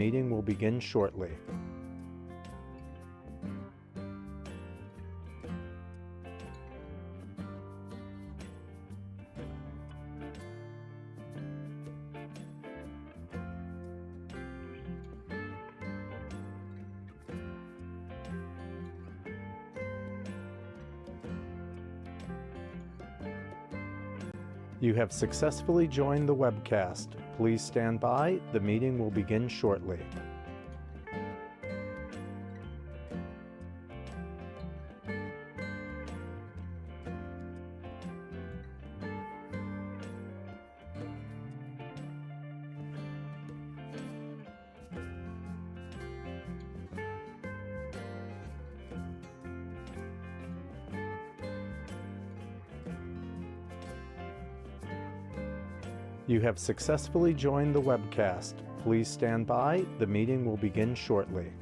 Meeting will begin shortly. You have successfully joined the webcast. Please stand by. The meeting will begin shortly. You have successfully joined the webcast. Please stand by. The meeting will begin shortly.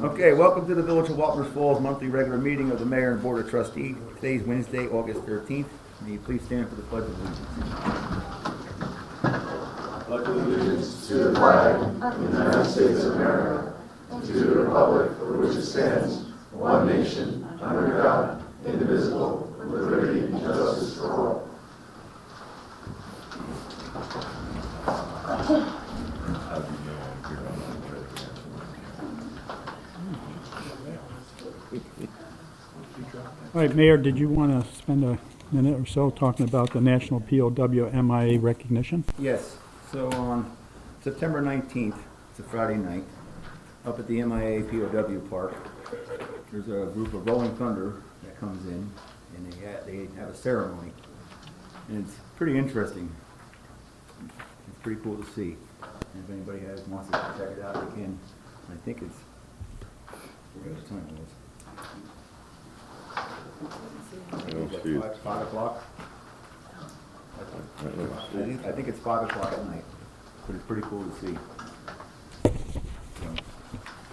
Okay, welcome to the Village of Walters Falls monthly regular meeting of the Mayor and Board of Trustees. Today's Wednesday, August 13th. May you please stand for the Pledge of Allegiance. Pledge allegiance to the flag of the United States of America and to the republic for which it stands, one nation, under God, indivisible, with liberty and justice for all. All right, Mayor, did you want to spend a minute or so talking about the National POW MIA recognition? Yes, so on September 19th, it's a Friday night, up at the MIA POW Park, there's a group of Rolling Thunder that comes in, and they have a ceremony. And it's pretty interesting. It's pretty cool to see. And if anybody wants to check it out, they can. I think it's, I forget what time it was. I don't see it. 5 o'clock? I think it's 5 o'clock at night, but it's pretty cool to see. So,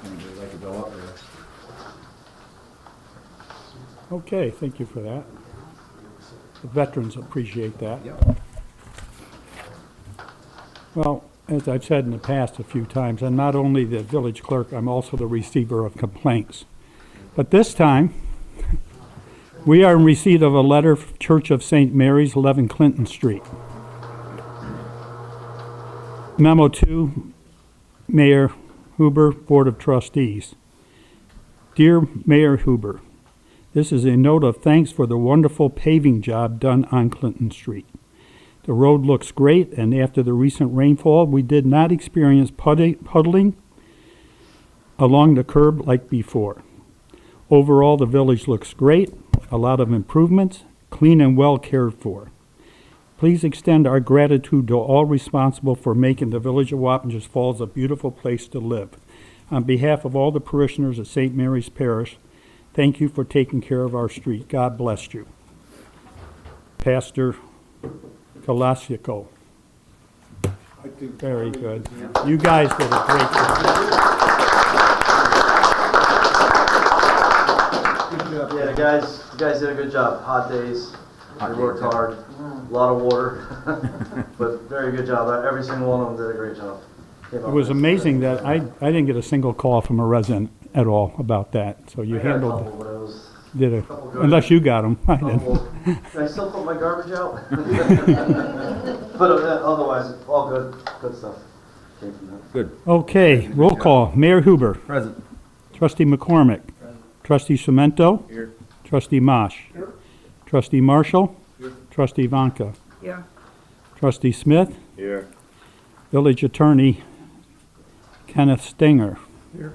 anybody like to go up there? Okay, thank you for that. The veterans appreciate that. Yep. Well, as I've said in the past a few times, I'm not only the village clerk, I'm also the receiver of complaints. But this time, we are in receipt of a letter from Church of St. Mary's, 11 Clinton Street. Memo to Mayor Huber, Board of Trustees. Dear Mayor Huber, this is a note of thanks for the wonderful paving job done on Clinton Street. The road looks great, and after the recent rainfall, we did not experience puddling along the curb like before. Overall, the village looks great, a lot of improvements, clean and well cared for. Please extend our gratitude to all responsible for making the village of Wappingers Falls a beautiful place to live. On behalf of all the parishioners at St. Mary's Parish, thank you for taking care of our street. God bless you. Pastor Kalasico. Very good. You guys did a great job. Yeah, you guys did a good job. Hot days, they worked hard, a lot of water, but very good job. Every single one of them did a great job. It was amazing that I didn't get a single call from a resident at all about that. So you handled, unless you got them. I didn't. Can I still put my garbage out? But otherwise, all good stuff came from that. Good. Okay, roll call. Mayor Huber. Present. Trustee McCormick. Trustee Cemento. Here. Trustee Mosh. Here. Trustee Marshall. Here. Trustee Vanka. Yeah. Trustee Smith. Here. Village Attorney Kenneth Stenger. Here.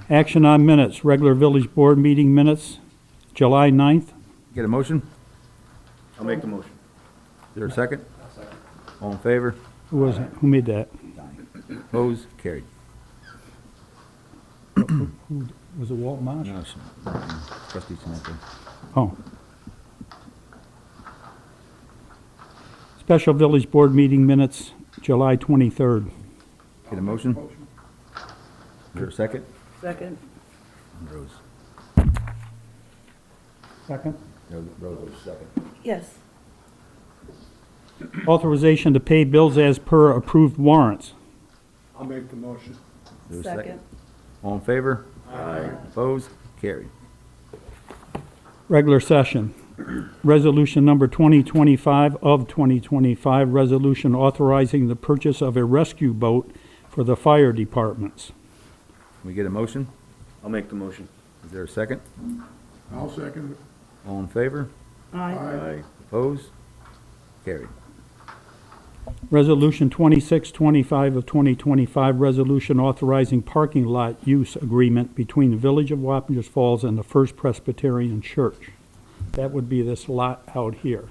Action on minutes. Regular village board meeting minutes, July 9th. Get a motion? I'll make the motion. Is there a second? Second. All in favor? Who made that? Opposed? Carried. Was it Walt Marsh? No, Trustee Samantha. Oh. Special Village Board meeting minutes, July 23rd. Get a motion? Is there a second? Second. Rose. Second. Rose was second. Yes. Authorization to pay bills as per approved warrants. I'll make the motion. Is there a Second. All in favor? Aye. Opposed? Carried. Regular session. Resolution number 2025 of 2025, resolution authorizing the purchase of a rescue boat for the fire departments. Can we get a motion? I'll make the motion. Is there a second? I'll second it. All in favor? Aye. Opposed? Carried. Resolution 2625 of 2025, resolution authorizing parking lot use agreement between the Village of Wappingers Falls and the First Presbyterian Church. That would be this lot out here.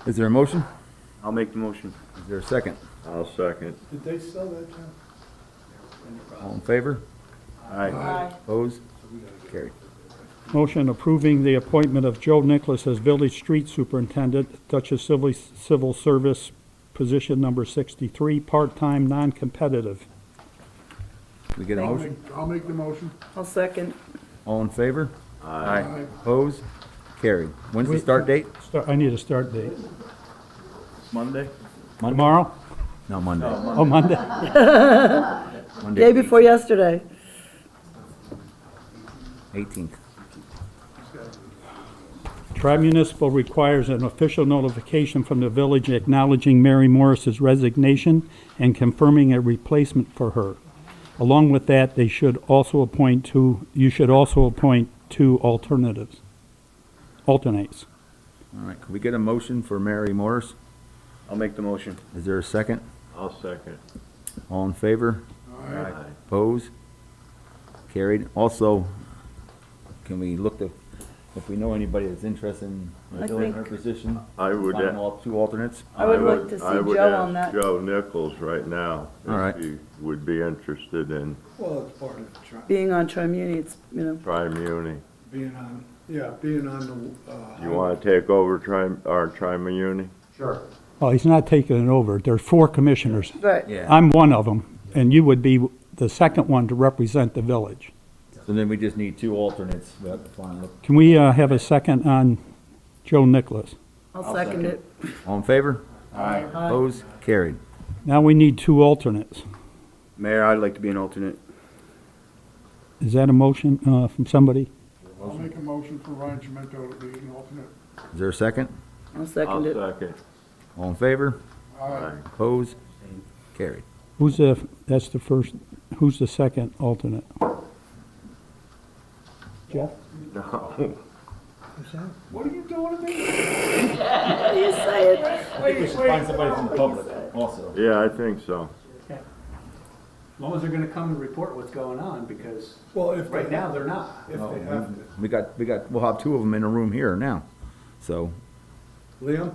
Is there a motion? I'll make the motion. Is there a second? I'll second. Did they sell that, John? All in favor? Aye. Opposed? Carried. Motion approving the appointment of Joe Nicholas as Village Street Superintendent, Dutchess Civil Service, position number 63, part-time, non-competitive. Can we get a motion? I'll make the motion. I'll second. All in favor? Aye. Opposed? Carried. When's the start date? I need a start date. Monday? Tomorrow? No, Monday. Oh, Monday. Monday, Day before yesterday. 18th. Tri-municipal requires an official notification from the village acknowledging Mary Morris's resignation and confirming a replacement for her. Along with that, you should also appoint two alternates. All right, can we get a motion for Mary Morris? I'll make the motion. Is there a second? I'll second. All in favor? Aye. Opposed? Carried. Also, can we look to, if we know anybody that's interested in I filling her think- position? I would, Find all two alternates? I would like to see I would Joe on ask that. Joe Nichols right now. All right. If he would be interested in Well, it's part of Being on Tri-Muni, it's, Tri-Muni. being on, being on the, You want to take over our Tri-Muni? Well, he's not taking it over. There's 4 commissioners. right. Yeah. I'm one of them, and you would be the second one to represent the village. So then we just need 2 alternates. We have to find, look. Can we have a second on Joe Nicholas? I'll second it. All in favor? Aye. Opposed? Carried. Now we need 2 alternates. Mayor, I'd like to be an alternate. Is that a motion from somebody? I'll make a motion for Ryan Chimento to be an alternate. Is there a second? I'll second I'll it. second. All in favor? Aye. Opposed? Carried. Who's that's the first, who's the second alternate? Jeff? No. What are you doing to me? How do you say it? Find somebody from the public also. Yeah, I think so. As long as they're gonna come and report what's going on, because Well, if right now they're not. If they have to. We'll have 2 of them in a room here now. So, Liam?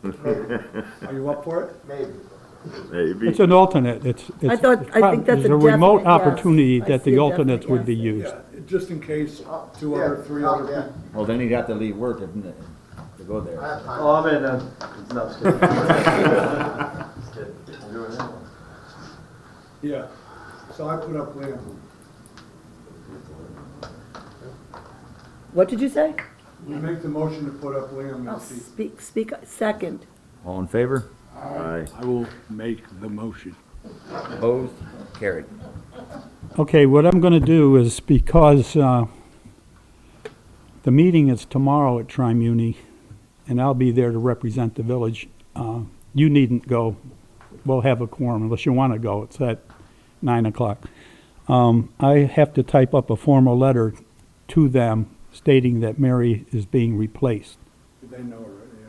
Are you up for it? Maybe. It's an alternate. It's I think that's a There's a remote definite yes. opportunity I that see the a alternates definite would be yes. used. Yeah, just in case 2 other, 3 other people. well, then he'd have to leave work to go there. Oh, I'm in then. No, just kidding. Yeah, so I put up Liam. What did you say? We make the motion to put up Liam I'll and see. speak, second. All in favor? Aye. I will make the motion. Opposed? Carried. Okay, what I'm going to do is, because the meeting is tomorrow at Tri-Muni, and I'll be there to represent the village, you needn't go. We'll have a quorum unless you want to go. It's at 9 o'clock. I have to type up a formal letter to them stating that Mary is being replaced. They know already, yeah.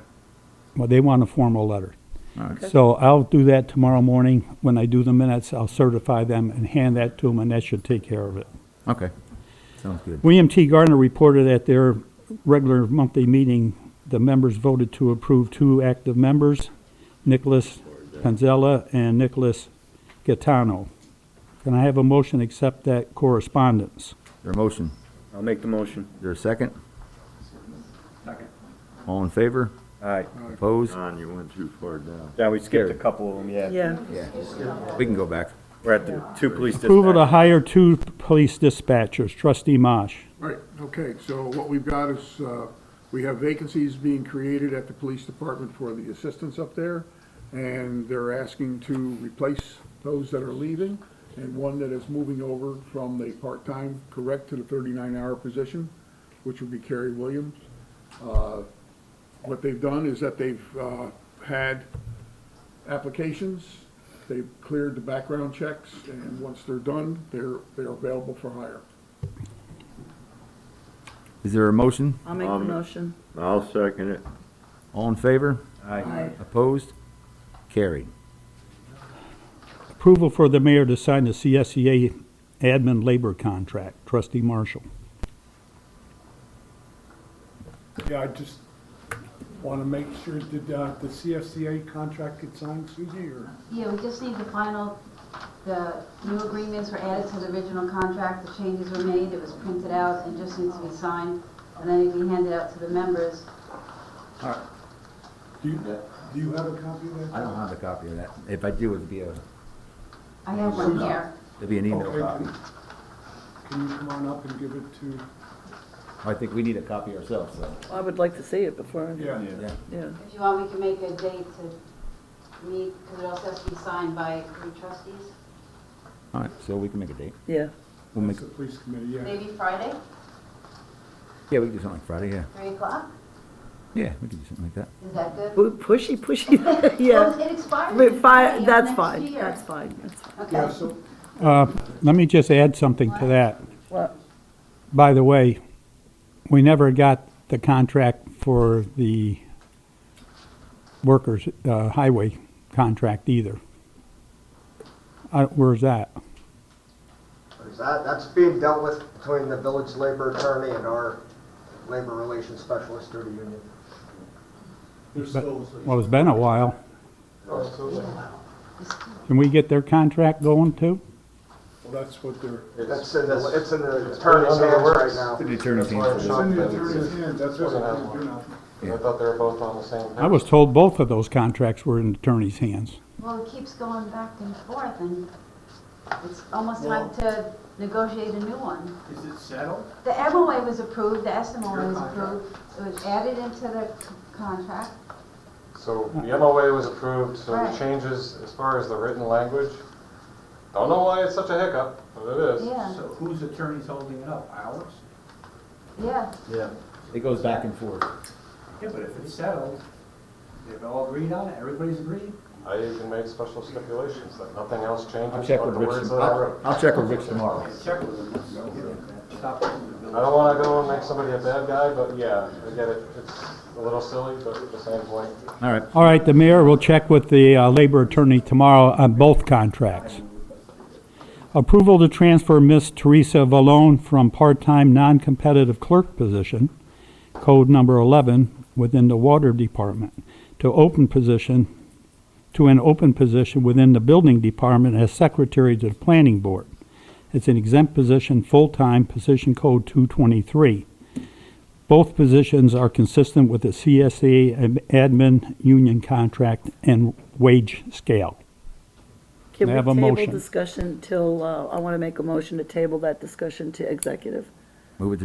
Well, they want a formal letter. All right. So I'll do that tomorrow morning. When I do the minutes, I'll certify them and hand that to them, and that should take care of it. Okay. Sounds good. William T. Gardner reported at their regular monthly meeting, the members voted to approve 2 active members, Nicholas Panzella and Nicholas Gaetano. Can I have a motion to accept that correspondence? Is there a motion? I'll make the motion. Is there a second? Second. All in favor? Aye. Opposed? Don, you went too far down. Yeah, we skipped a Carried. couple of them, yeah. Yeah. Yeah. We can go back. We're at the two police Approval to dispatchers. hire 2 police dispatchers. Trustee Marsh. Right, okay, so what we've got is, we have vacancies being created at the police department for the assistants up there, and they're asking to replace those that are leaving, and one that is moving over from the part-time correct to the 39-hour position, which would be Carrie Williams. What they've done is that they've had applications, they've cleared the background checks, and once they're done, they're available for hire. Is there a motion? I'll make the motion. I'll second it. All in favor? Aye. Opposed? Carried. Approval for the mayor to sign the CSEA admin labor contract. Trustee Marshall. Yeah, I just want to make sure, did the CFCA contract get signed, Susie, or? Yeah, we just need the new agreements were added to the original contract, the changes were made, it was printed out, and just needs to be signed, and then it can be handed out to the members. Do you have a copy of that? I don't have a copy of that. If I do, I have one here. it'd be an email Okay. copy. Can you come on up and give it to? I think we need a copy ourselves, so. I would like to see it before. Yeah. Yeah. Yeah. If you want, we can make a date to meet, because it also has to be signed by 3 trustees. All right, so we can make a date. Yeah. We'll make, That's the police committee, yeah. Maybe Friday, yeah, we can do something like Friday, yeah. 3 o'clock? Yeah, we can do something like that. Is that good? Pushy, yeah. Well, it expires. But in May of that's next fine, year. that's fine, that's fine. Yeah, Okay. so, Let me just add something to that. What? By the way, we never got the contract for the workers, highway contract either. Where's that? That's being dealt with between the village labor attorney and our labor relations specialist through the union. Well, it's been a while. Can we get their contract going too? well, that's what they're, It's in the attorney's hands right now. The attorney's hands. it's in the attorney's hands, that's what they're doing. I thought they were both on the same I was told both of those contracts were in the attorney's hands. Well, it keeps going back and forth, and it's almost time to negotiate a new one. Is it settled? The MOA was approved, the SMOA was approved, it was added into the contract. So the MOA was approved, so Right. the changes as far as the written language, don't know why it's such a hiccup, but it is. Yeah, So whose attorney's holding it up? Ours? yeah. It goes back and forth. Yeah, but if it's settled, they've all agreed on it, everybody's agreed? I can make special stipulations that nothing else changes. I'll check but with the Rich, words that I wrote. I'll check with Rich tomorrow. Check with them. Stop. I don't want to go and make somebody a bad guy, but yeah, I get it. It's a little silly, but at the same point. All right. All right, the mayor will check with the labor attorney tomorrow on both contracts. Approval to transfer Miss Teresa Valone from part-time non-competitive clerk position, code number 11, within the water department, to an open position within the building department as secretary to the planning board. It's an exempt position, full-time, position code 223. Both positions are consistent with the CSA admin union contract and wage scale. Can May I we have a table motion? discussion till, I want to make a motion to table that discussion to executive. Move it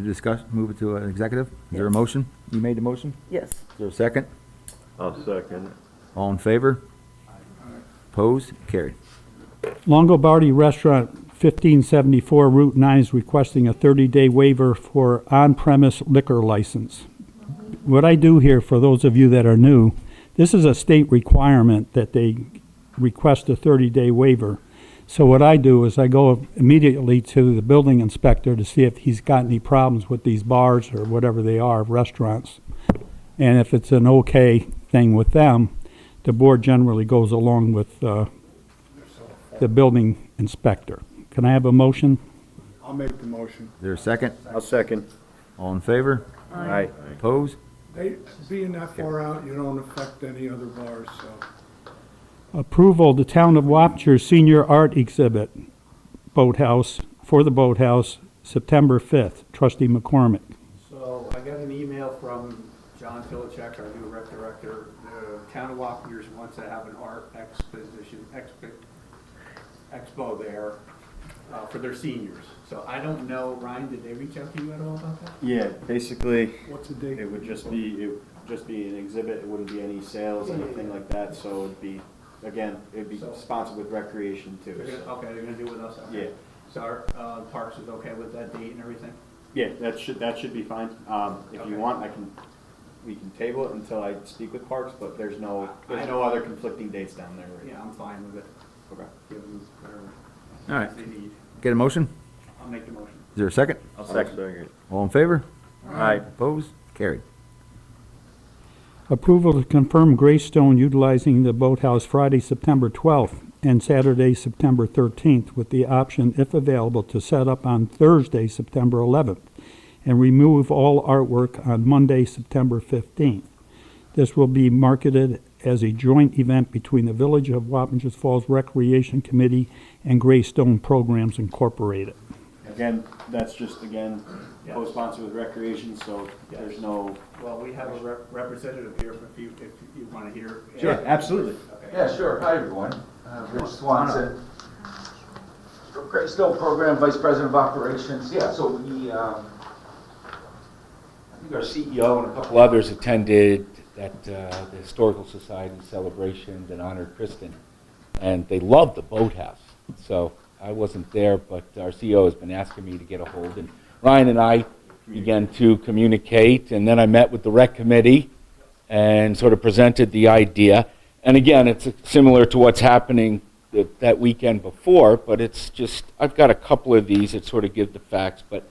to executive. Is there a motion? You made the motion? Yes. Is there a second? I'll second it. All in favor? Opposed? Carried. Longobardi Restaurant, 1574 Route 9 is requesting a 30-day waiver for on-premise liquor license. What I do here, for those of you that are new, this is a state requirement that they request a 30-day waiver. So what I do is I go immediately to the building inspector to see if he's got any problems with these bars or whatever they are, restaurants. And if it's an okay thing with them, the board generally goes along with the building inspector. Can I have a motion? I'll make the motion. Is there a second? I'll second. All in favor? Aye. Opposed? Being that far out, you don't affect any other bars, so. Approval, the Town of Wapture Senior Art Exhibit, Boathouse, for the Boathouse, September 5th. Trustee McCormick. So I got an email from John Filacek, our new rec director, the town of Wappingers wants to have an art expo there for their seniors. So I don't know, Ryan, did they reach out to you at all about that? Yeah, basically, What's the date? it would just be an exhibit, it wouldn't be any sales, anything like that, so it'd be, again, it'd be sponsored with recreation too. They're gonna, okay, they're gonna do it with us? Okay. Yeah. So our Parks is okay with that date and everything? Yeah, that should be fine. If Okay. you want, we can table it until I speak with Parks, but there's no other conflicting dates down there. Right Yeah, I'm fine with it. now. Okay. Give them whatever All right, they need. get a motion? I'll make the motion. Is there a second? I'll I'll second. All in favor? Aye. Opposed? Carried. Approval to confirm Greystone utilizing the boathouse Friday, September 12th and Saturday, September 13th, with the option, if available, to set up on Thursday, September 11th, and remove all artwork on Monday, September 15th. This will be marketed as a joint event between the Village of Wappingers Falls Recreation Committee and Greystone Programs Incorporated. Again, that's just, co-sponsored with recreation, so there's no. Well, we have a representative here if you want to hear. Sure, absolutely. Okay. Yeah, sure. Hi, everyone. Rich Swanson, Greystone Program Vice President of Operations. Yeah, so we, I think our CEO and a couple others attended the Historical Society celebration that honored Kristen, and they loved the boathouse. So I wasn't there, but our CEO has been asking me to get a hold, and Ryan and I began to communicate, and then I met with the rec committee and sort of presented the idea. And again, it's similar to what's happening that weekend before, but it's just, I've got a couple of these that sort of give the facts, but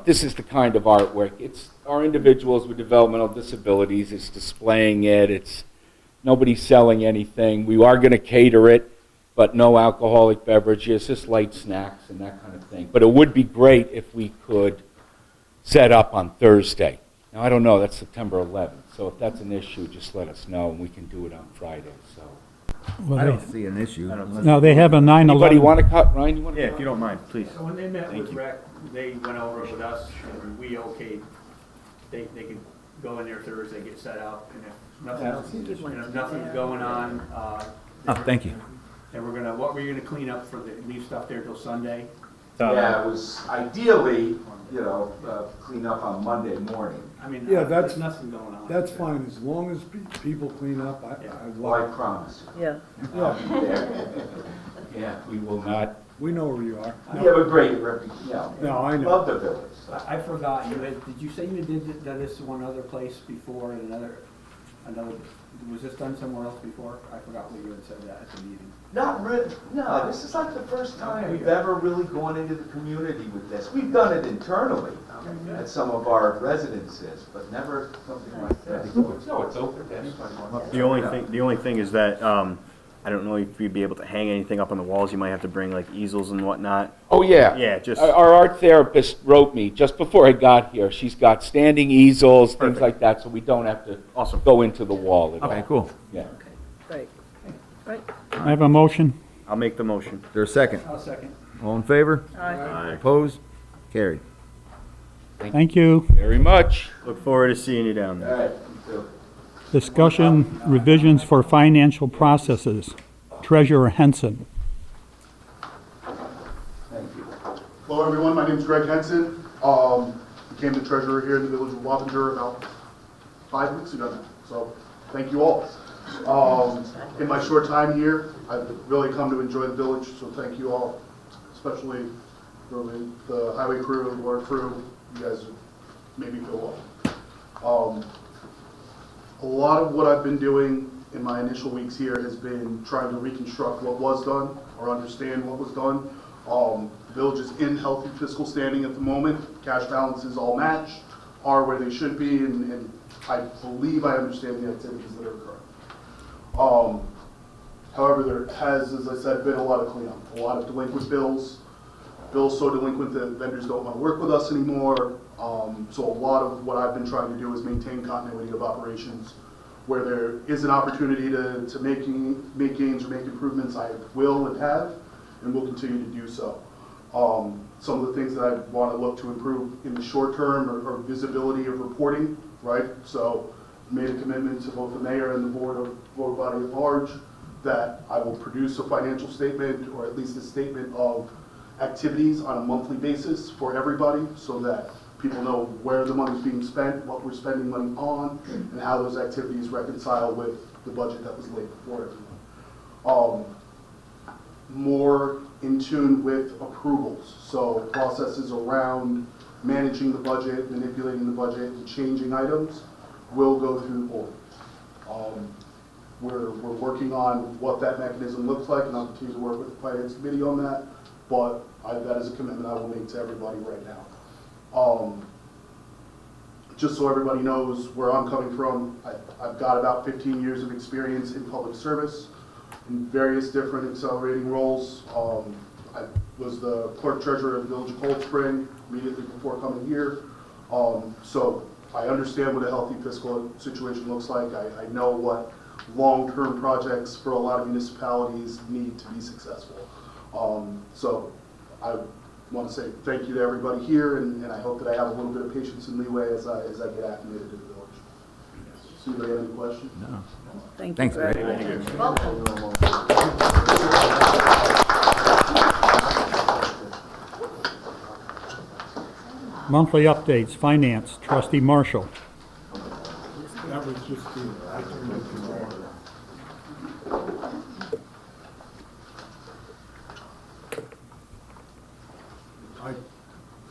this is the kind of artwork. It's our individuals with developmental disabilities, it's displaying it, it's nobody's selling anything. We are going to cater it, but no alcoholic beverages, just light snacks and that kind of thing. But it would be great if we could set up on Thursday. Now, I don't know, that's September 11th, so if that's an issue, just let us know, and we can do it on Friday, so. I don't see an issue. Now, they have a 9/11. Anybody want to cut, Ryan, you want to? Yeah, if you don't mind, please. So when they met Thank with you. rec, they went over with us and we okayed, they could go in there Thursday, get set up, and if nothing's going on, Oh, thank you. then what were you gonna clean up for leave stuff there till Sunday? Yeah, it was ideally, clean up on Monday morning. I mean, Yeah, there's nothing going on. That's fine, as long as people clean up, I Well, I like, promise. Yeah. I'll be there. Yeah, we will not. we know where you are. We have a great reputation. No, I know. Love the village. So. I forgot, did you say you did this one other place before, another, was this done somewhere else before? I forgot what you had said that at the meeting. Not really. No, this is like the first time we've ever really gone into the community with this. We've done it internally at some of our residences, but never something like this. No, it's open to anybody. The only thing is that, I don't know if you'd be able to hang anything up on the walls. You might have to bring like easels and whatnot. Oh, yeah. Yeah, just. Our art therapist wrote me just before I got here. She's got standing easels, things like that, so we don't have to go into the wall at all. Okay, cool. Yeah. Great. Right. I have a motion. I'll make the motion. Is there a second? I'll second. All in favor? Aye. Opposed? Carried. Thank you. Very much. Look forward to seeing you down there. All right. You too. Discussion revisions for financial processes. Treasurer Henson. Thank you. Hello, everyone. My name is Greg Henson. Became the treasurer here in the village of Wappinger about 5 weeks ago now. So thank you all. In my short time here, I've really come to enjoy the village. So thank you all, especially for the highway crew, the water crew. You guys made me feel well. A lot of what I've been doing in my initial weeks here has been trying to reconstruct what was done or understand what was done. The village is in healthy fiscal standing at the moment. Cash balances all match, are where they should be, and I believe I understand the activities that are occurring. However, there has, as I said, been a lot of cleanup, a lot of delinquent bills so delinquent that vendors don't want to work with us anymore. So a lot of what I've been trying to do is maintain continuity of operations. Where there is an opportunity to make gains or make improvements, I will and have, and will continue to do so. Some of the things that I want to look to improve in the short term are visibility of reporting right? So made a commitment to both the mayor and the board body at large that I will produce a financial statement, or at least a statement of activities on a monthly basis for everybody, so that people know where the money's being spent, what we're spending money on, and how those activities reconcile with the budget that was laid before everyone. More in tune with approvals, so processes around managing the budget, manipulating the budget, and changing items will go through the board. We're working on what that mechanism looks like, and I'll continue to work with the finance committee on that, but that is a commitment I will make to everybody right now. Just so everybody knows where I'm coming from, I've got about 15 years of experience in public service in various different accelerating roles. I was the clerk treasurer of the Village of Cold Spring immediately before coming here. So I understand what a healthy fiscal situation looks like. I know what long-term projects for a lot of municipalities need to be successful. So I want to say thank you to everybody here, and I hope that I have a little bit of patience and leeway as I get acclimated to the village. Does anybody have any questions? No. Thank you Thanks, very Greg. much. Monthly updates, finance, trustee Marshall. That was just the, I turned it to order.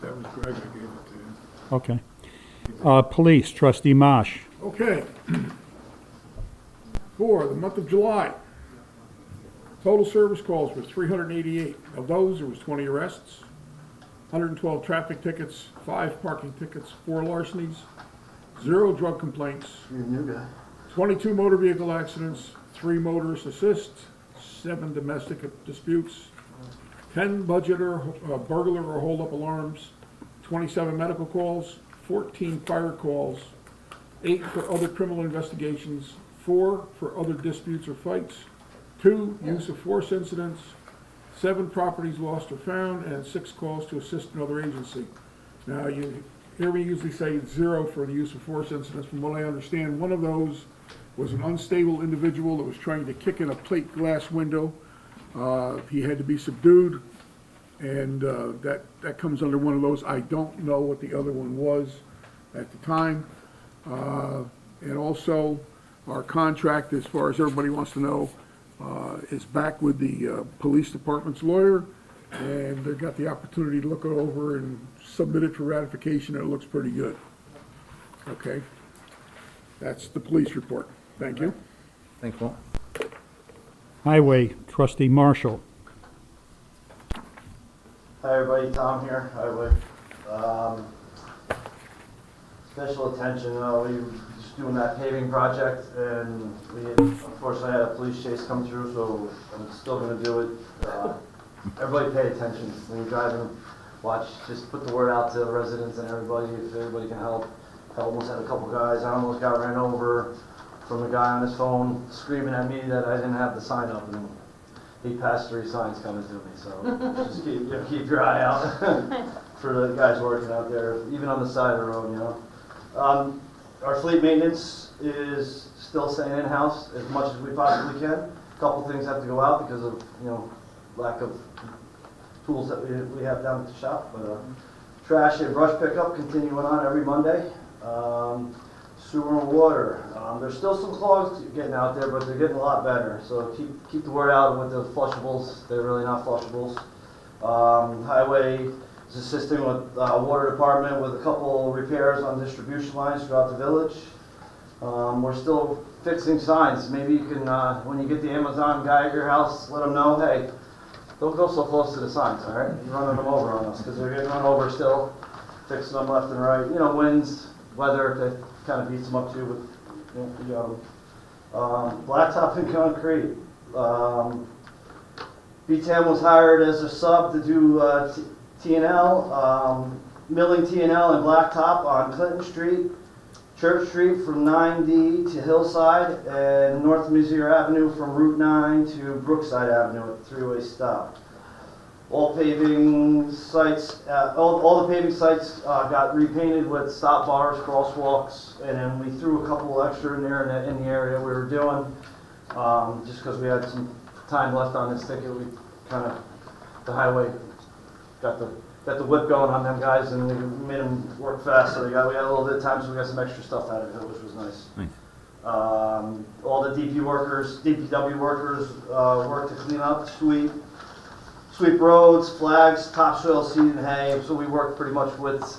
That was Greg, I gave it to him. Okay. Police, trustee Marsh. Okay. For the month of July, total service calls were 388. Of those, there was 20 arrests, 112 traffic tickets, 5 parking tickets, 4 larcenies, 0 drug complaints, You're a new guy. 22 motor vehicle accidents, 3 motorist assists, 7 domestic disputes, 10 burglar or hold-up alarms, 27 medical calls, 14 fire calls, 8 for other criminal investigations, 4 for other disputes or fights, 2 use of force incidents, 7 properties lost or found, and 6 calls to assist another agency. Now, you hear me usually say 0 for the use of force incidents. From what I understand, one of those was an unstable individual that was trying to kick in a plate glass window. He had to be subdued, and that comes under one of those. I don't know what the other one was at the time. And also, our contract, as far as everybody wants to know, is back with the police department's lawyer, and they've got the opportunity to look it over and submit it for ratification, and it looks pretty good. Okay? That's the police report. Thank you. Thanks, Walt. Highway, trustee Marshall. Hi everybody, Tom here, Highway. Special attention, we were just doing that paving project, and we unfortunately had a police chase come through, so I'm still gonna do it. Everybody pay attention when you're driving, watch, just put the word out to the residents and everybody, if everybody can help. I almost had a couple guys, I almost got ran over from a guy on his phone screaming at me that I didn't have the sign up, and he passed 3 signs coming to me, so just keep your eye out for the guys working out there, even on the side of the road, you know. Our fleet maintenance is still staying in-house as much as we possibly can. A couple things have to go out because of, you know, lack of tools that we have down at the shop, but trash and brush pickup continuing on every Monday. Sewer and water. There's still some clogs getting out there, but they're getting a lot better. So keep the word out with the flushables. They're really not flushables. Highway is assisting with water department with a couple repairs on distribution lines throughout the village. We're still fixing signs. Maybe you can, when you get the Amazon guy at your house, let them know, hey, don't go so close to the signs, all right? You're running them over on us because they're getting run over still, fixing them left and right. You know, winds, weather, that kind of beats them up too. But blacktop and concrete. BTM was hired as a sub to do T&L, milling T&L and blacktop on Clinton Street, Church Street from 9D to Hillside, and North Messier Avenue from Route 9 to Brookside Avenue at the 3-way stop. All paving sites, all the paving sites got repainted with stop bars, crosswalks, and then we threw a couple extra in there in the area we were doing. Just because we had some time left on this ticket, we kind of, the highway got the whip going on them guys, and we made them work fast, so we had a little bit of time, so we got some extra stuff out of it, which was nice. All the DPW workers worked to clean up, sweep roads, flags, topsoil, seed, and hay. So we worked pretty much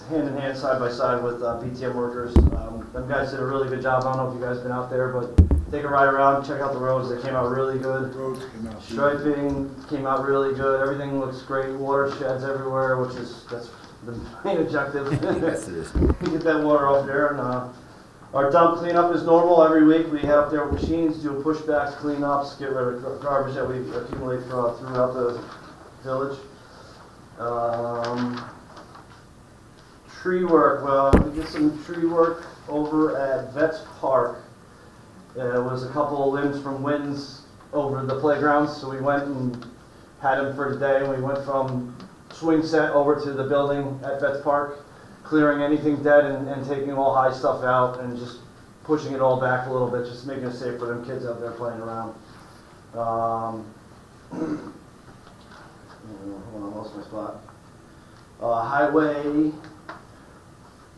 hand in hand, side by side with BTM workers. Them guys did a really good job. I don't know if you guys have been out there, but take a ride around, check out the roads. They came out really good. Roads came out. Striping came out really good. Everything looks great. Watersheds everywhere, that's the main objective. Yes, it is. Get that water off there. And our dump cleanup is normal every week. We head up there with machines, do pushbacks, cleanups, get rid of garbage that we accumulate throughout the village. Tree work. Well, we did some tree work over at Vets Park. It was a couple of limbs from winds over the playgrounds, so we went and had them for the day. We went from swing set over to the building at Vets Park, clearing anything dead and taking all high stuff out and just pushing it all back a little bit, just making it safe for them kids out there playing around. Hold on, I lost my spot. Highway,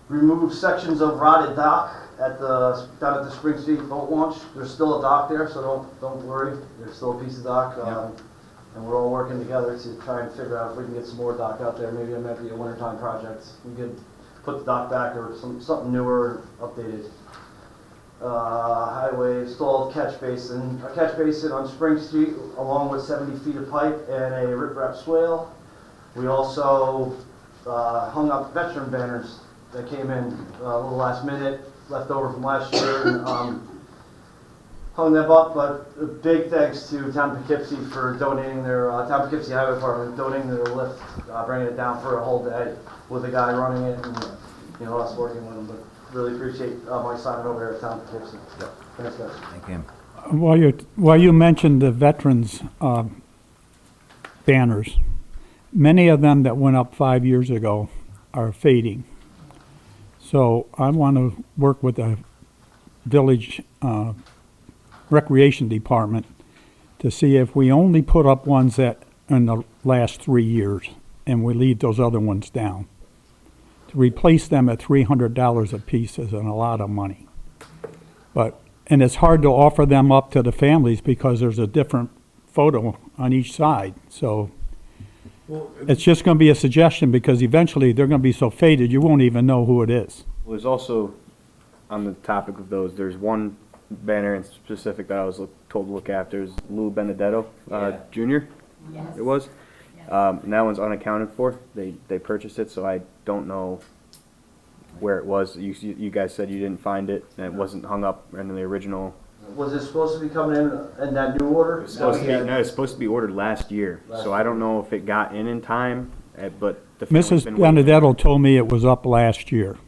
remove sections of rotted dock down at the Spring Street boat launch. There's still a dock there, so don't worry. There's still a piece of dock, and we're all working together to try and figure out if we can get some more dock out there. Maybe it might be a wintertime project. We could put the dock back or something newer, updated. Highway installed a catch basin on Spring Street along with 70 feet of pipe and a riprap swale. We also hung up veteran banners that came in a little last minute, left over from last year, and hung them up. But a big thanks to Town Poughkeepsie for donating their Town Poughkeepsie Highway Department donating their lift, bringing it down for a whole day with a guy running it, and us working with them. But really appreciate Mike Simon over here at Town Poughkeepsie. Yep. Thanks, guys. Thank him. While you mentioned the veterans banners, many of them that went up 5 years ago are fading. So I want to work with the village recreation department to see if we only put up ones that in the last 3 years and we leave those other ones down. To replace them at $300 a piece isn't a lot of money. And it's hard to offer them up to the families because there's a different photo on each side. So it's just going to be a suggestion because eventually they're going to be so faded you won't even know who it is. Well, there's also, on the topic of those, there's one banner in specific that I was told to look after. Is Lou Benedetto Jr. Yes. It was. And that one's unaccounted for. They purchased it, so I don't know where it was. You guys said you didn't find it, and it wasn't hung up in the original. Was it supposed to be coming in that new order? It's supposed to be ordered last year, so I don't know if it got in time, but the family's Mrs. been waiting. Benedetto told me it was up last year.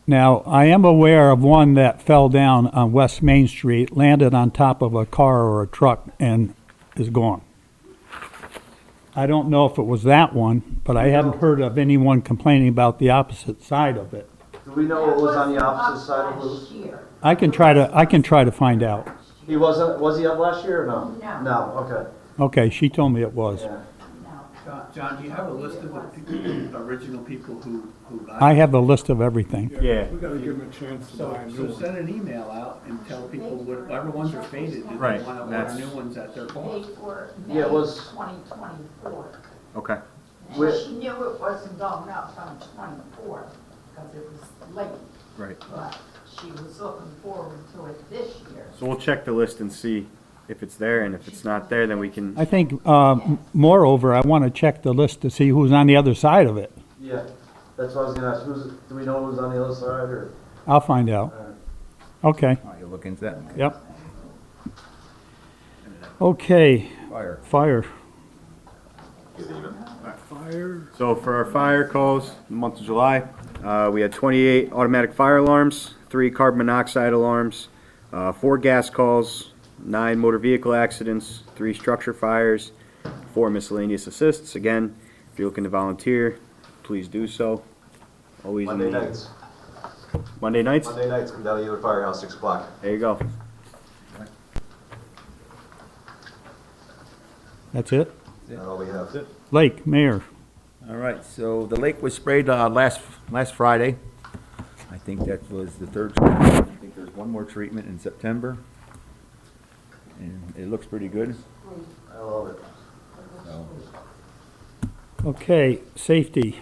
Now, I am aware of one that fell down on West Main Street, landed on top of a car or a truck, and is gone. I don't know if it was that one, but I hadn't heard of anyone complaining about the opposite side of it. Do we know what was on the opposite side of Lou's? I can try to find out. He wasn't. Was he up last year or no? No. No. Okay. Okay, she told me it was. Yeah. John, do you have a list of the original people who got it? I have a list of everything. Yeah. We gotta give them a chance to buy a new So one. send an email out and tell people whatever ones are faded, if they Right, want to order that's- new ones at their cost. Yeah, it was. 2024. Okay. Wait. She knew it wasn't going up on 24 because it was late, Right. but she was looking forward to it this year. So we'll check the list and see if it's there, and if it's not there, then we can. I think, moreover, I want to check the list to see who's on the other side of it. Yeah. That's what I was gonna ask. Do we know who's on the other side or? I'll find out. Okay, Oh, you'll look into that? yep. Okay, Fire. fire. So for our fire calls, the month of July, we had 28 automatic fire alarms, 3 carbon monoxide alarms, 4 gas calls, 9 motor vehicle accidents, 3 structure fires, 4 miscellaneous assists. Again, if you're looking to volunteer, please do so. Always in Monday the- nights. Monday nights? Monday nights, come down to Ewing Firehouse, 6 o'clock. There you go. That's it? That's all we have. Lake, Mayor. All right, so the lake was sprayed last Friday. I think that was the third treatment. I think there's one more treatment in September. And it looks pretty good. I love it. So, Okay, safety.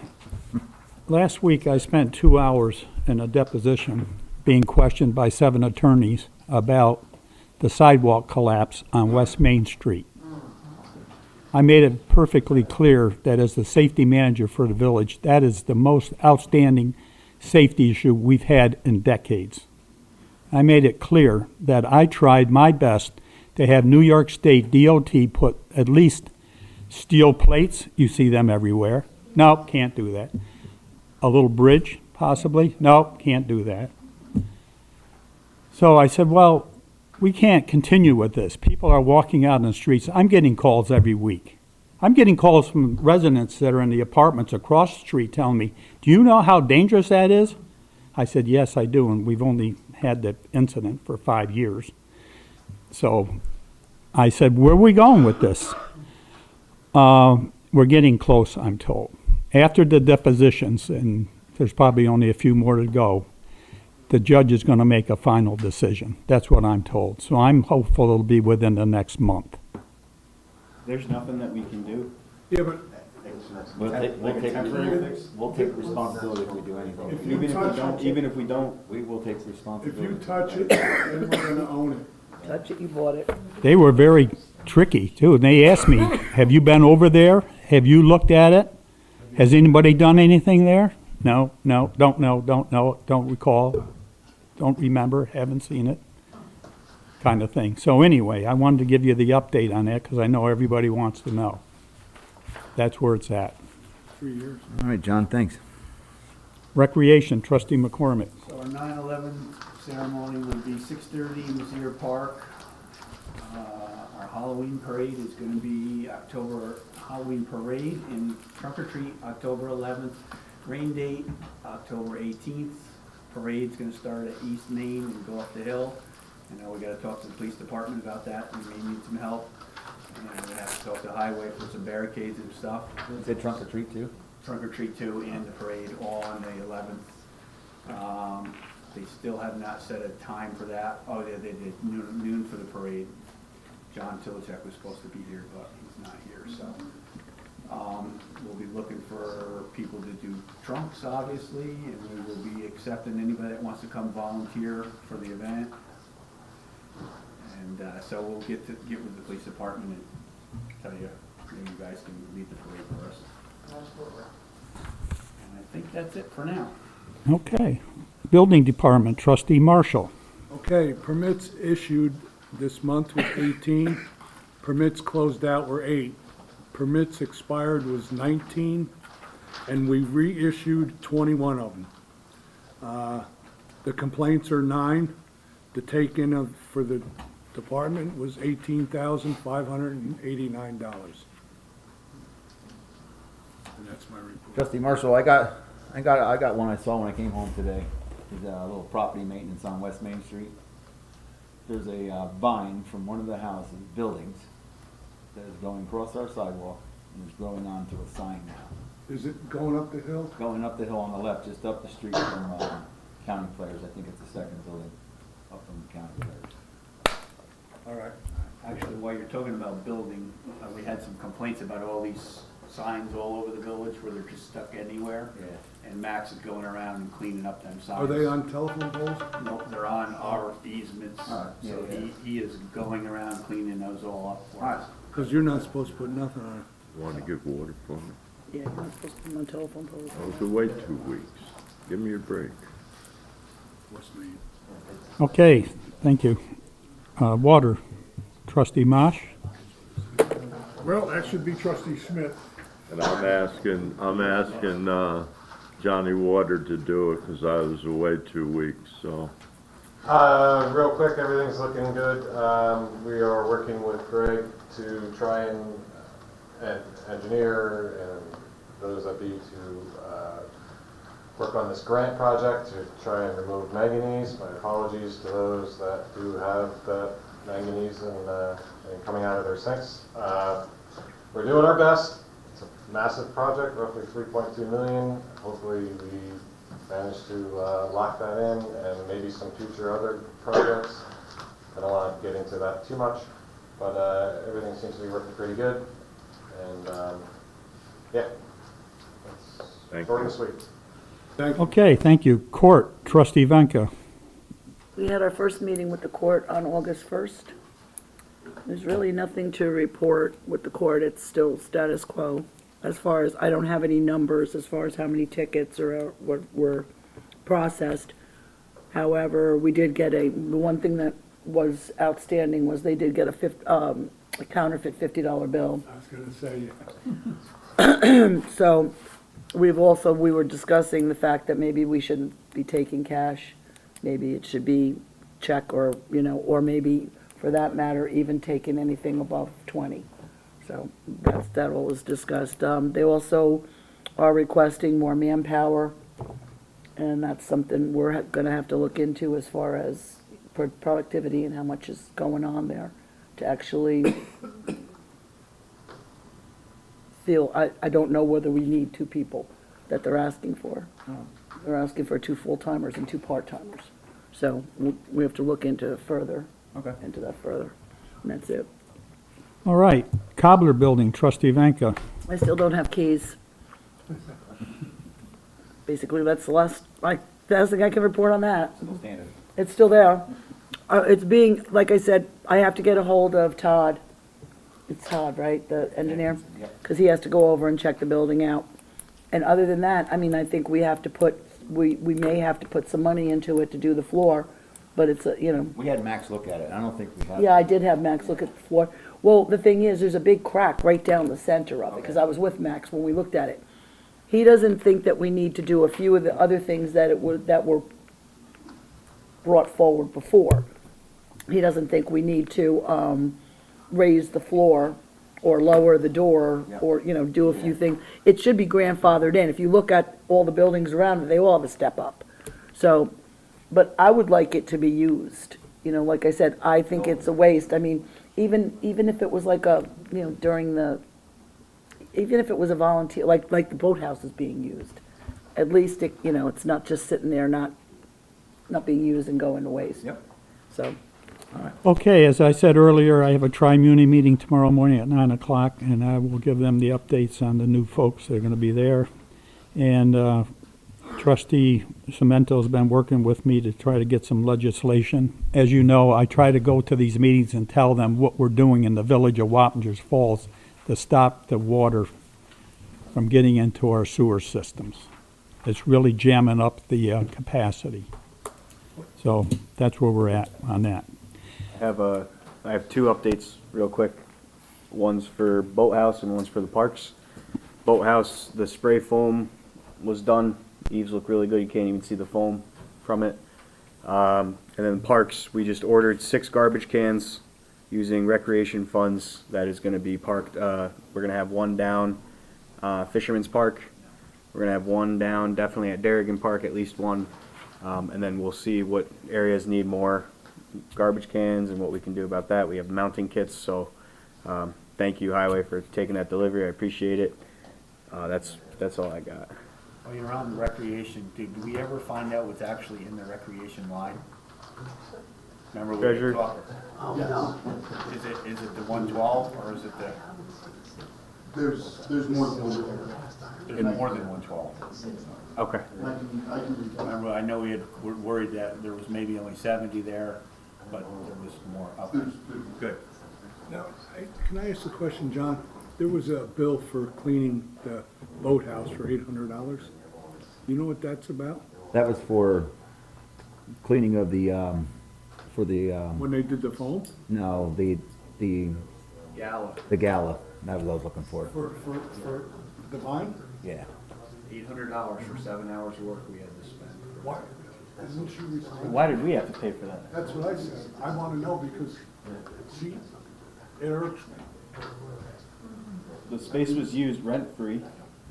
Last week, I spent 2 hours in a deposition being questioned by 7 attorneys about the sidewalk collapse on West Main Street. I made it perfectly clear that as the safety manager for the village, that is the most outstanding safety issue we've had in decades. I made it clear that I tried my best to have New York State DOT put at least steel plates, you see them everywhere. No, can't do that. A little bridge, possibly? No, can't do that. So I said, well, we can't continue with this. People are walking out in the streets. I'm getting calls every week. I'm getting calls from residents that are in the apartments across the street telling me, do you know how dangerous that is? I said, yes, I do, and we've only had that incident for 5 years. So I said, where are we going with this? We're getting close, I'm told. After the depositions, and there's probably only a few more to go, the judge is going to make a final decision. That's what I'm told. So I'm hopeful it'll be within the next month. There's nothing that we can do. Yeah, but We'll take responsibility if we do anything. If you touch it- Even if we don't, we will take if responsibility. you touch it, then we're gonna own it. Touch it, you bought it. They were very tricky, too. And they asked me, have you been over there? Have you looked at it? Has anybody done anything there? No, don't know, don't recall, don't remember, haven't seen it, kind of thing. So anyway, I wanted to give you the update on that because I know everybody wants to know. That's where it's at. 3 years. all right, John, thanks. Recreation, trustee McCormick. So our 9/11 ceremony will be 6:30 in Mizzier Park. Our Halloween parade is gonna be October Halloween parade and trunk or treat, October 11th. Rain date, October 18th. Parade's gonna start at East Main and go up the hill. I know we gotta talk to the police department about that, we may need some help. And we have to talk to the highway for some barricades and stuff. Is it trunk or treat too? Trunk or treat too, and the parade all on the 11th. They still have not set a time for that. Oh, they did noon for the parade. John Tilichek was supposed to be here, but he's not here, so. We'll be looking for people to do trunks, obviously, and we will be accepting anybody that wants to come volunteer for the event. And, so we'll get with the police department and tell you, maybe you guys can lead the parade for us. And I think that's it for now. Okay. Building Department, trustee Marshall. Okay, permits issued this month was 18. Permits closed out were 8. Permits expired was 19, and we reissued 21 of them. The complaints are 9. The take-in for the department was $18,589. And that's my report. Trustee Marshall, I got one I saw when I came home today. There's a little property maintenance on West Main Street. There's a vine from one of the houses, buildings, that is going across our sidewalk and is growing onto a sign now. Is it going up the hill? Going up the hill on the left, just up the street from County Players. I think it's the second building up from County Players. All right. Actually, while you're talking about building, we had some complaints about all these signs all over the village where they're just stuck anywhere. Yeah. And Max is going around and cleaning up them signs. Are they on telephone poles? No, they're on our easements. All right, yeah, So yeah. he is going around cleaning those all up for us. Because you're not supposed to put nothing on it. Want to get water for me? Yeah, you're not supposed to put them on telephone poles. I was away 2 weeks. Give me a break. West Main. Okay, thank you. Water, trustee Marsh. Well, that should be trustee Smith. And I'm asking Johnny Water to do it because I was away 2 weeks, so. Real quick, everything's looking good. We are working with Greg to try and engineer and those that be to work on this grant project to try and remove manganese. My apologies to those that do have that manganese and coming out of their sinks. We're doing our best. It's a massive project, roughly 3.2 million. Hopefully we manage to lock that in, and maybe some future other projects. I don't want to get into that too much, but everything seems to be working pretty good. And yeah, Thank short you. and sweet. Okay, thank you. Court, Trustee Venka. We had our first meeting with the court on August 1st. There's really nothing to report with the court. It's still status quo. As far as, I don't have any numbers as far as how many tickets or what were processed. However, we did get the one thing that was outstanding was they did get a counterfeit $50 bill. I was gonna say, So we were discussing the fact that maybe we shouldn't be taking cash. Maybe it should be check or, or maybe for that matter, even taking anything above 20. So that all was discussed. They also are requesting more manpower, and that's something we're gonna have to look into as far as productivity and how much is going on there to actually feel, I don't know whether we need 2 people that they're asking for. They're asking for 2 full-timers and 2 part-timers. So we have to look into that further. And that's it. All right, Cobbler Building, Trustee Venka. I still don't have keys. Basically, that's the last thing I can report on that. Standard. It's still there. It's being, like I said, I have to get a hold of Todd. It's Todd, right, the engineer? Yep. Because he has to go over and check the building out. And other than that, I mean, I think we have to we may have to put some money into it to do the floor, but it's We had Max look at it. I don't think we have. Yeah, I did have Max look at the floor. Well, the thing is, there's a big crack right down the center of it, because I was with Max when we looked at it. He doesn't think that we need to do a few of the other things that were brought forward before. He doesn't think we need to raise the floor or lower the door or, do a few things. It should be grandfathered in. If you look at all the buildings around it, they all have a step up. So, but I would like it to be used. Like I said, I think it's a waste. I mean, even if it was like even if it was a volunteer, like the boathouse is being used, at least it's not just sitting there, not being used and going to waste. Yep. So, Okay, as I said earlier, I have a tri-muni meeting tomorrow morning at 9 o'clock, and I will give them the updates on the new folks that are going to be there. And Trustee Cemento's been working with me to try to get some legislation. As you know, I try to go to these meetings and tell them what we're doing in the village of Wappingers Falls to stop the water from getting into our sewer systems. It's really jamming up the capacity. So that's where we're at on that. I have 2 updates real quick. One's for Boathouse and one's for the parks. Boathouse, the spray foam was done. Eaves look really good. You can't even see the foam from it. And then parks, we just ordered 6 garbage cans using recreation funds that is going to be parked. We're going to have one down Fisherman's Park. We're going to have one down definitely at Darrigan Park, at least one. And then we'll see what areas need more garbage cans and what we can do about that. We have mounting kits, so thank you, Highway, for taking that delivery. I appreciate it. That's all I got. While you're on the recreation, did we ever find out what's actually in the recreation line? Remember we were Treasure? talking? Oh, no. Is it the 112 or is it the? There's more than one. There's more than 112. Okay. I can Remember, I know we were worried that there was maybe only 70 there, but there was more up there. Good. now, can I ask a question, John? There was a bill for cleaning the boathouse for $800. You know what that's about? That was for cleaning of the, When they did the foam? no, the Gala. the gala. That was what I was looking for. For the vine? Yeah. $800 for 7 hours of work we had to spend. Why? Isn't she responsible? Why did we have to pay for that? That's what I said. I want to know because, see, it irks me. the space was used rent-free.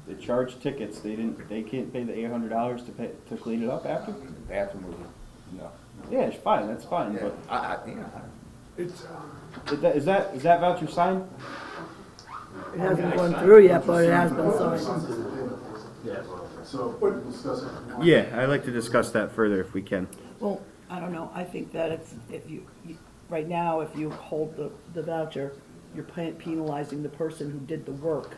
They charged tickets. They can't pay the $800 to clean it up after? The bathroom was, no. Yeah, it's fine, that's fine, Yeah, but It's, is that voucher signed? It hasn't gone through yet, but it has been signed. So, we'll discuss it. Yeah, I'd like to discuss that further if we can. Well, I don't know, I think that it's, if right now, if you hold the voucher, you're penalizing the person who did the work.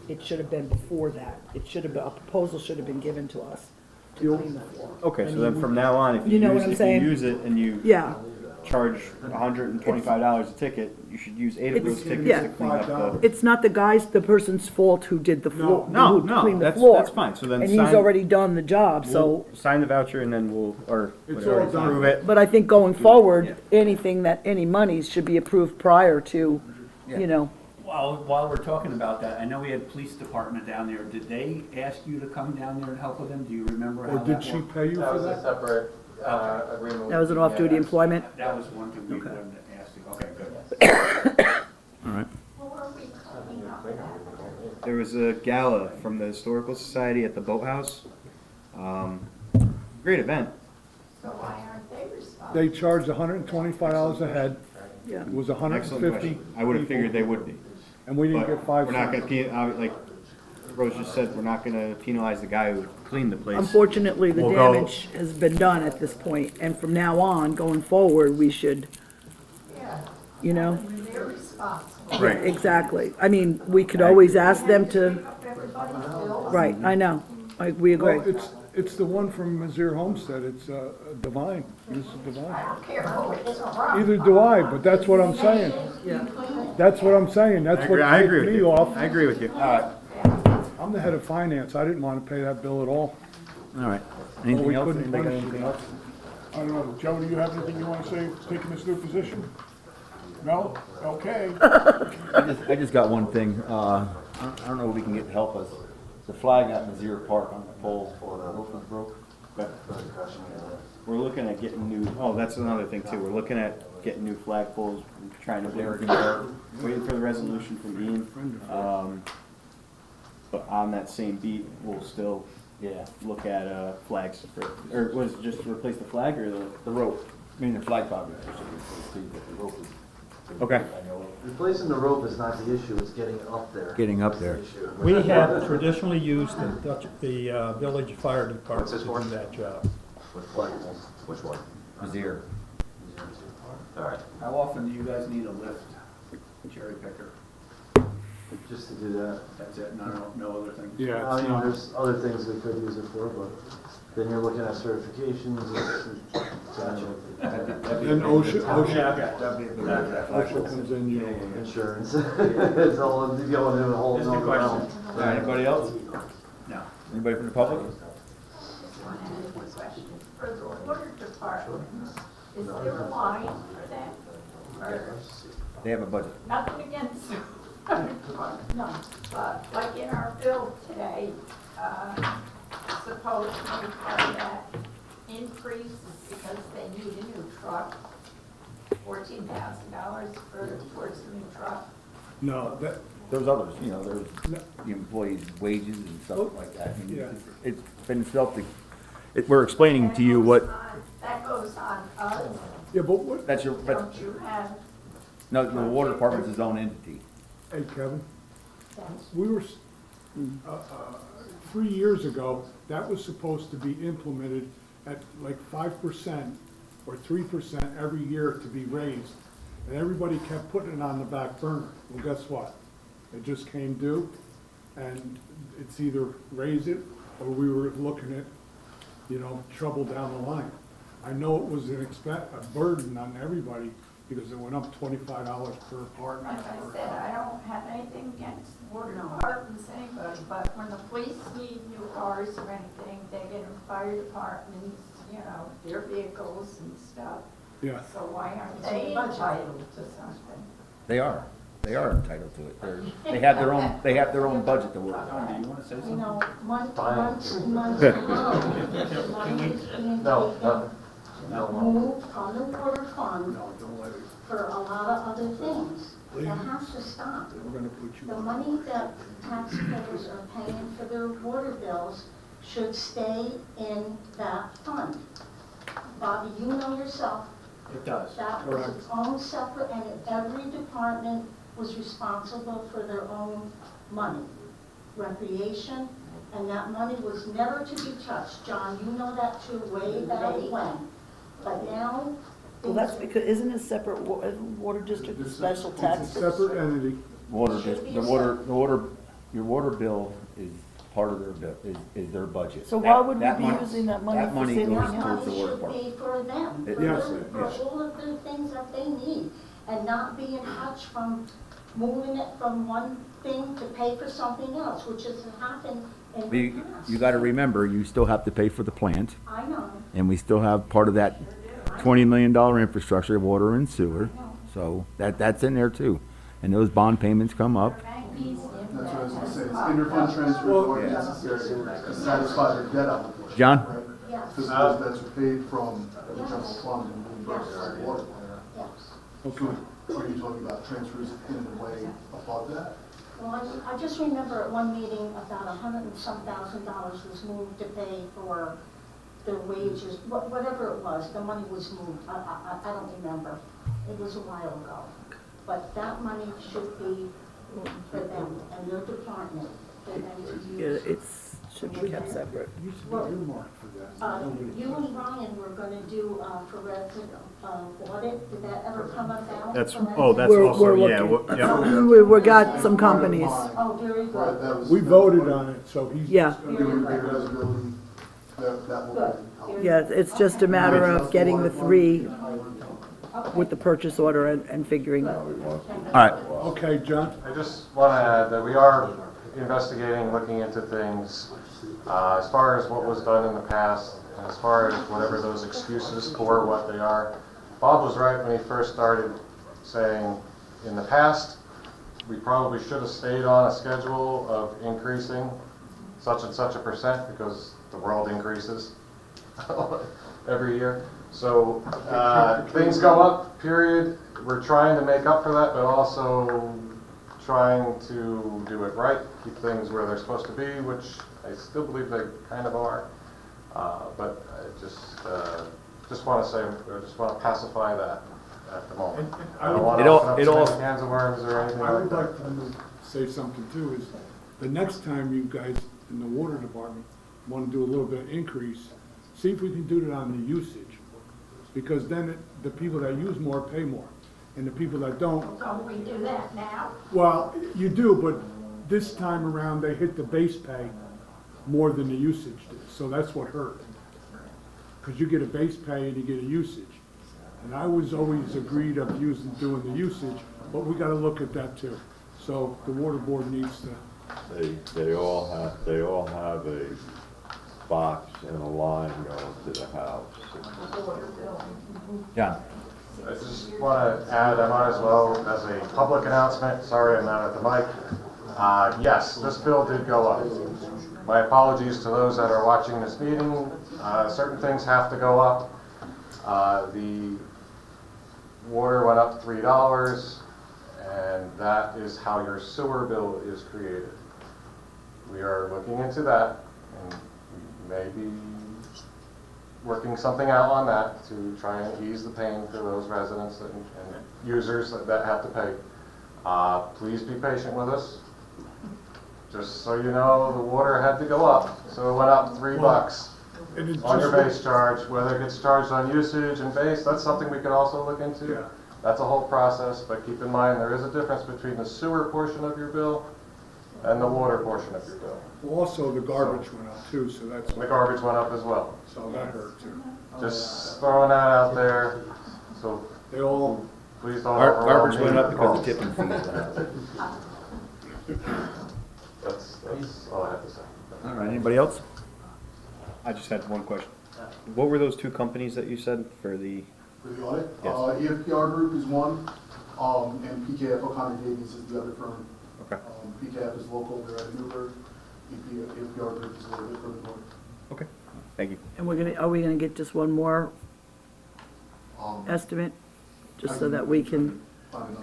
It should have been before that. It should have been, a proposal should have been given to us to clean the floor. Okay, I so mean, then from now on, if you know what I'm if saying? you use it and you Yeah, charge $125 a ticket, you should use 8 of those It's- tickets yeah. to clean up the... it's not the person's fault who did the floor, No, who no, cleaned the that's floor. fine, so then And he's sign- already done the job, so, We'll sign the voucher and then we'll, or It's whatever, all done. approve it. but I think going forward, any monies should be approved prior to, you know, While we're talking about that, I know we had police department down there. Did they ask you to come down there and help with them? Do you remember how or that did she worked? pay you That for was a that? separate agreement. that was an with off-duty DNS. employment. That was one thing we wanted to ask you. Okay, good. All right. There was a gala from the Historical Society at the Boathouse. Great event. They charged $125 a head. Yeah. It was Excellent $150. question. I would have figured they would be. And we didn't But get 5 we're not cents. gonna, like Rose just said, we're not gonna penalize the guy who cleaned the place. Unfortunately, the We'll go- damage has been done at this point, and from now on, going forward, we should, you know? Right. Exactly. I mean, we could always ask them to, right, I know, we agree. Well, it's the one from Mizzier Homestead, it's Divine, this is Divine. Either do I, but that's what I'm saying. Yeah. That's what I'm saying, that's what I agree ticked with me you. off. I agree with you. I'm the head of finance, I didn't want to pay that bill at all. All right. Well, we Anything else? couldn't Anybody got punish anything it. else? I don't know, Joe, do you have anything you want to say, taking this new position? No? Okay. I just got one thing. I don't know if we can get to help us. The flag out in Mizzier Park on the pole, the roof was broke. We're looking at getting new, oh, that's another thing too. We're looking at getting new flagpoles, trying to, waiting for the resolution from Ian. But on that same beat, we'll still look at flags for, or was it just to replace the flag or The rope, I mean, the flag probably, but the rope is. Okay. Replacing the rope is not the issue, it's getting it up there. Getting up there. That's the issue. We have traditionally used the village fire department to do that job. With flagpoles. Which one? Mizzier. All right, How often do you guys need a lift, cherry picker? just to do that. That's it, no other things? Yeah, I it's mean, not, there's other things we could use it for, but then you're looking at certifications and OSHA That'd comes in, you know. insurance. It's all, going in a whole That's a good nother realm. Anybody else? No. Anybody from the public? For the water department, is there a line for that? Or They have a budget. nothing against the water department, no. But like in our bill today, supposedly part of that increase is because they need a new truck, $14,000 towards the new truck. No, that, There's others, you know, there's the employees' wages and stuff like that. I mean, Yeah. It's been we're explaining to you what, That goes on us, yeah, but what, that's your, but, don't you have, no, the water department's its own entity. hey, Kevin, we were, 3 years ago, that was supposed to be implemented at like 5% or 3% every year to be raised. And everybody kept putting it on the back burner. Well, guess what? It just came due, and it's either raise it, or we were looking at, you know, trouble down the line. I know it was a burden on everybody, because it went up $25 per apartment. like I said, I don't have anything against water departments, anybody, but when the police need new cars or anything, they get in fire departments, you know, their vehicles and stuff. Yeah. So why aren't they entitled to something? They are entitled to it. They have their own budget to work on. Do you want to say You something? know, month Fine. ago. No, nothing. moved from the water fund No, don't let it, for a lot of other things. That has to stop. we're gonna put you The on. money that taxpayers are paying for their water bills should stay in that fund. Bobby, you know yourself, It does. that was its own separate, and every department was responsible for their own money. Recreation, and that money was never to be touched. John, you know that too, way back when. But now. Well, that's because, isn't it separate water district It's a- special tax? It's a separate entity. Water, Should be the a water, separate- the water, your water bill is part of their bill, is their budget. So why That- would we that be money- using that money That for money saving goes money? towards the Money water should part. be for them, It- for Yes, them, for yes. all of the things that they need, and not being touched from moving it from one thing to pay for something else, which has happened in the You, past. you gotta remember, you still have to pay for the plant, I know. and we still have part of that $20 million infrastructure, water and sewer. So that's in there too. And those bond payments come up. That's what I was gonna say, it's interfund transfers are necessary to satisfy their debt obligation. John? Right? Yes, Because those debts are paid from the general fund and reimbursed by the water plant. yes. Okay. Are you talking about transfers in the way above that? Well, I just remember at one meeting, about $100 and some thousand was moved to pay for their wages, whatever it was, the money was moved, I don't remember. It was a while ago. But that money should be for them and their department, for them to Yeah, use. it's, should be kept separate. Well, you and Brian were gonna do, for resident, audit, did that ever come about? That's, for oh, resident? that's We're also, yeah, looking. yeah. We got some companies. Oh, very Right, good. that was. We voted on it, so he's. Yeah. Doing re-eligibility, that will. Good. help. Yeah, it's just a matter of getting the three with the purchase order and figuring. All right. Okay, John? I just want to add that we are investigating, looking into things, as far as what was done in the past, and as far as whatever those excuses for what they are. Bob was right when he first started saying, in the past, we probably should have stayed on a schedule of increasing such and such a percent because the world increases every year. So things go up, period. We're trying to make up for that, but also trying to do it right, keep things where they're supposed to be, which I still believe they kind of are. But I just want to say, I just want to pacify that at the moment. I don't want to open up too many cans of worms or anything I like would that. like to say something too, is the next time you guys in the water department want to do a little bit increase, see if we can do it on the usage. Because then the people that use more pay more, and the people that don't, Don't we do that now? well, you do, but this time around, they hit the base pay more than the usage did, so that's what hurt. Because you get a base pay and you get a usage. And I was always agreed of doing the usage, but we gotta look at that too. So the water board needs to, They all have a box and a line going to the house. John? I just want to add, I might as well, as a public announcement, sorry I'm not at the mic. Yes, this bill did go up. My apologies to those that are watching this meeting. Certain things have to go up. The water went up $3, and that is how your sewer bill is created. We are looking into that, and maybe working something out on that to try and ease the pain for those residents and users that have to pay. Please be patient with us. Just so you know, the water had to go up, so it went up $3 and it's on your just, base charge. Whether it gets charged on usage and base, that's something we could also look into. Yeah. That's a whole process, but keep in mind, there is a difference between the sewer portion of your bill and the water portion of your bill. also the garbage went up too, so that's, The garbage went up as well. so that hurt too. Just throwing that out there, so They all, please don't overwhelm Garbage me. went up because the tipping fees went up. That's all I have to say. All right, anybody else? I just had one question. What were those two companies that you said for the, For the audit, Yes. EFPR Group is one, and PKF O'Connor Davies is the other firm. okay, PKF is local, they're at Newburgh. EFPR Group is a little bit further north. okay, thank you. And are we gonna get just one more estimate, just so that we can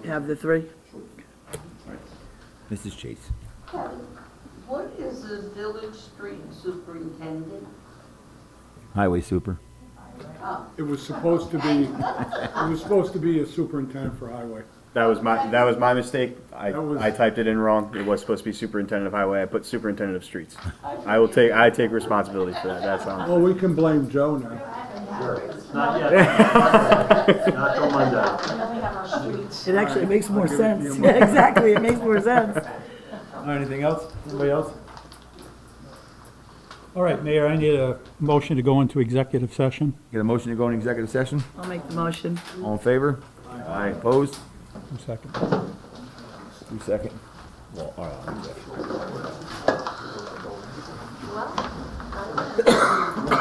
have the three? Mrs. Chase. Kevin, what is the village street superintendent? Highway super. Oh, It was supposed to be a superintendent for highway. That was my mistake. I typed it in wrong. It was supposed to be superintendent of highway. I put superintendent of streets. I take responsibility for that. That's on. Well, we can blame Joe now. Not yet. Not till Monday. And then we have our streets. It actually makes more give it to sense. you. Yeah, exactly, it makes more sense. Anything else? Anybody else? All right, Mayor, I need a motion to go into executive session. Get a motion to go in executive session? I'll make the motion. All in favor? Aye. Opposed? 2 seconds. 2 second. Well, all right. well,